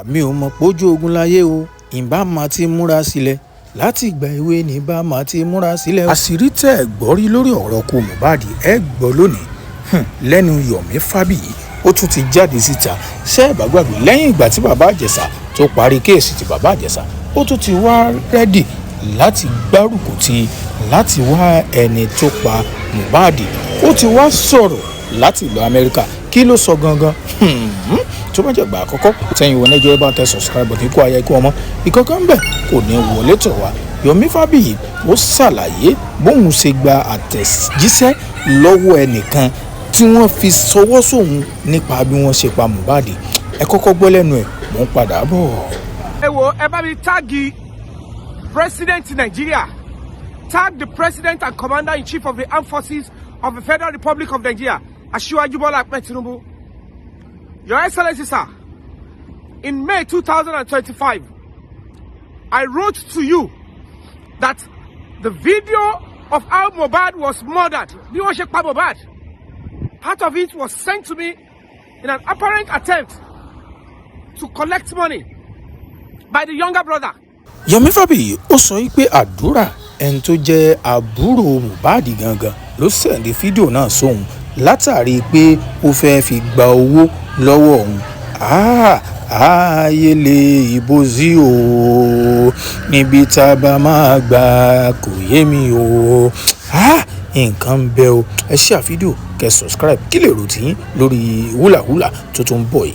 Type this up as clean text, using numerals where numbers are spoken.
mi ò mọ̀ pé ojú ogun láyé o, ìbá máa ti múra sílẹ̀ láti ìgbà èwe ní bá máa ti múra sílẹ̀. àṣírí tẹ́ ẹ gbọ́ rí lórí ọ̀rọ̀ kú Mohbad ẹ gbọ́ lónìí lẹ́nu Yomi Fábíyì ó tún ti jáde síta. ṣé ẹ bá gbàgbé lẹ́yìn ìgbà tí bàbá Ìjẹ̀ṣà tó parí kéèsì ti bàbá Ìjẹ̀ṣà ó tún ti wá rẹ́dì láti gbárùkù ti láti wá ẹni tó pa Mohbad. ó ti wá sọ̀rọ̀ láti ìlú Amẹ́ríkà. kí ló sọ gangan? tó bá jẹ́ gbà àkọ́kọ́ tẹ́yìn wọn ẹjọ́ bá tẹ subscribe button kó ayé kó ọmọ ìkankan bẹ́ẹ̀ kò ní wọlé tọ̀ wá. Yomi Fábíyì ó ṣàlàyé bóun ṣe gba àtẹ̀jíṣẹ́ lọ́wọ́ ẹnìkan tí wọ́n fi sọwọ́ sóun nípa bí wọ́n ṣe pa Mohbad. ẹ kọ́kọ́ gbọ́ lẹ́nu ẹ̀ mò ń padà bọ̀. ẹ wo ẹ bá mi táàgì president Nigeria, tag the president and commander-in-chief of the armed forces of the Federal Republic of Nigeria, Asiwaju Bola Ahmed Tinubu. Your Excellency, sir, in May 2025, I wrote to you that the video of how Mohbad was murdered, part of it was sent to me in an apparent attempt to collect money by the younger brother. Yomi Fábíyì ó sọ pé àdúrà ẹni tó jẹ́ àbúrò Mohbad gangan ló sẹ̀ndí fídíò náà sóhun látàrí pé ó fẹ́ fi gba owó lọ́wọ́ òun. Ààyè lè ìbò sí o níbi tá a bá máa gbà kò yé mi o. Nǹkan ń bẹ o. ẹ ṣíà fídíò kẹ́ subscribe kí lè rò tí lórí húlàhúlà tó tún bọ̀ yìí.